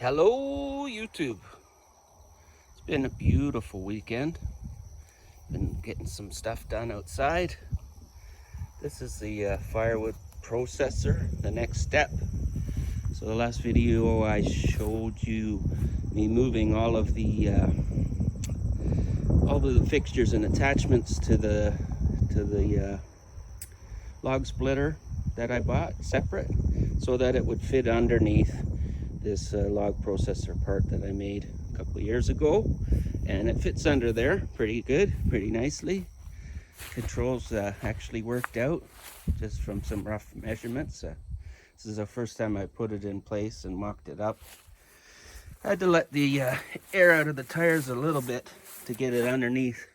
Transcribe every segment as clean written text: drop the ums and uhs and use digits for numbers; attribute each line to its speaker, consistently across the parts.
Speaker 1: Hello YouTube. It's been a beautiful weekend. Been getting some stuff done outside. This is the firewood processor, the next step. So the last video I showed you me moving all of the fixtures and attachments to the log splitter that I bought separate so that it would fit underneath this log processor part that I made a couple of years ago, and it fits under there pretty good, pretty nicely. Controls actually worked out just from some rough measurements. This is the first time I put it in place and mocked it up. I had to let the air out of the tires a little bit to get it underneath,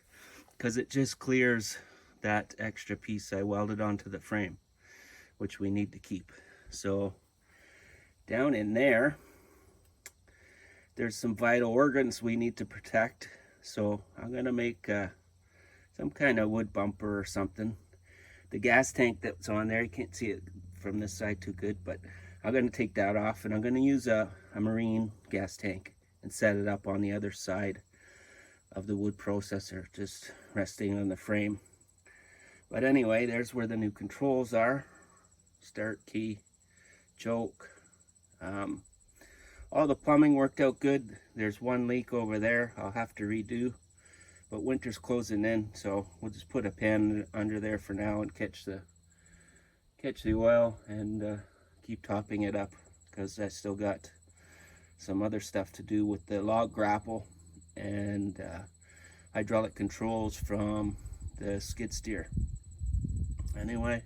Speaker 1: because it just clears that extra piece I welded onto the frame, which we need to keep. So down in there, there's some vital organs we need to protect. So I'm gonna make some kind of wood bumper or something. The gas tank that's on there, you can't see it from this side too good, but I'm gonna take that off, and I'm gonna use a marine gas tank and set it up on the other side of the wood processor, just resting on the frame. But anyway, there's where the new controls are. Start key, choke. All the plumbing worked out good. There's one leak over there I'll have to redo, but winter's closing in, so we'll just put a pan under there for now and catch the oil and keep topping it up, because I still got some other stuff to do with the log grapple and hydraulic controls from the skid steer. Anyway,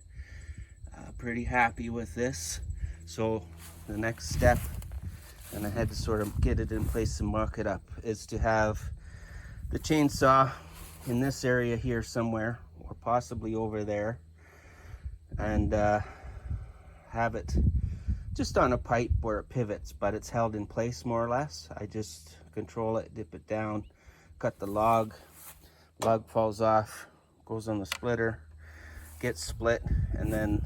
Speaker 1: pretty happy with this. So the next step, and I had to sort of get it in place and mock it up, is to have the chainsaw in this area here somewhere, or possibly over there, and have it just on a pipe where it pivots, but it's held in place more or less. I just control it, dip it down, cut the log falls off, goes on the splitter, gets split, and then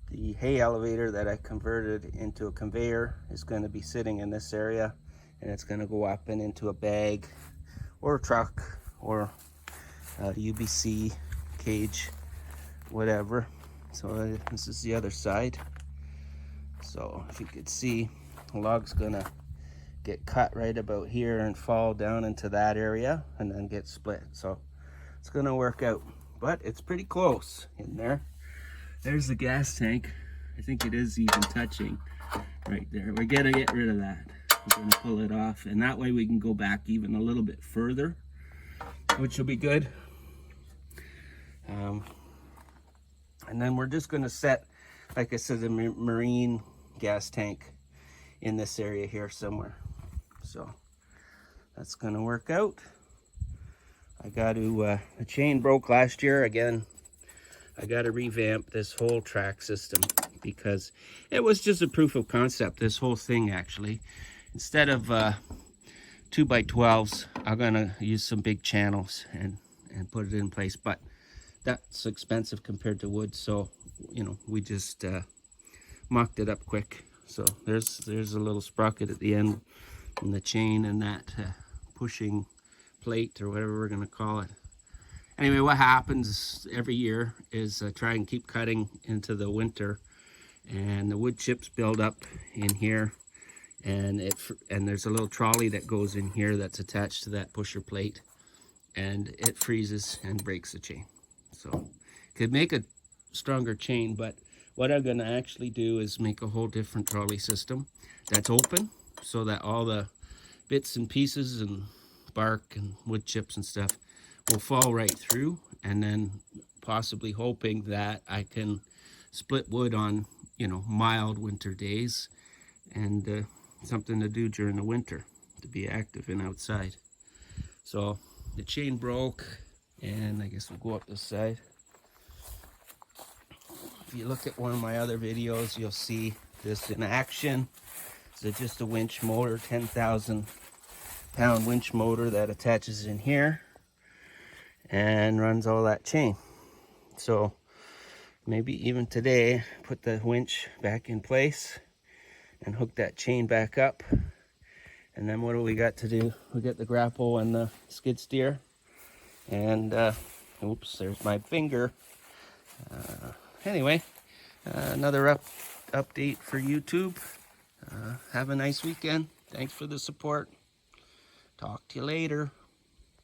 Speaker 1: the hay elevator that I converted into a conveyor is going to be sitting in this area, and it's going to go up and into a bag or a truck or a UBC cage, whatever. So this is the other side. So if you could see, the log's going to get cut right about here and fall down into that area and then get split. So it's going to work out, but it's pretty close in there. There's the gas tank. I think it is even touching right there. We're gonna get rid of that. We're gonna pull it off, and that way we can go back even a little bit further, which will be good. And then we're just gonna set, like I said, the marine gas tank in this area here somewhere. So that's gonna work out. I got to, the chain broke last year again. I got to revamp this whole track system, because it was just a proof of concept, this whole thing actually. Instead of 2x12s, I'm gonna use some big channels and put it in place, but that's expensive compared to wood, so you know, we just mocked it up quick. So there's a little sprocket at the end and the chain and that pushing plate, or whatever we're gonna call it. Anyway, what happens every year is try and keep cutting into the winter, and the wood chips build up in here, and there's a little trolley that goes in here that's attached to that pusher plate, and it freezes and breaks the chain. So could make a stronger chain, but what I'm going to actually do is make a whole different trolley system that's open, so that all the bits and pieces and bark and wood chips and stuff will fall right through, and then possibly hoping that I can split wood on, you know, mild winter days, and something to do during the winter, to be active and outside. So the chain broke, and I guess we'll go up this side. If you look at one of my other videos, you'll see this in action. It's just a winch motor, 10,000 pound winch motor that attaches in here and runs all that chain. So maybe even today, put the winch back in place and hook that chain back up. And then what do we got to do? We get the grapple and the skid steer. And, oops, there's my finger. Anyway, another update for YouTube. Have a nice weekend. Thanks for the support. Talk to you later.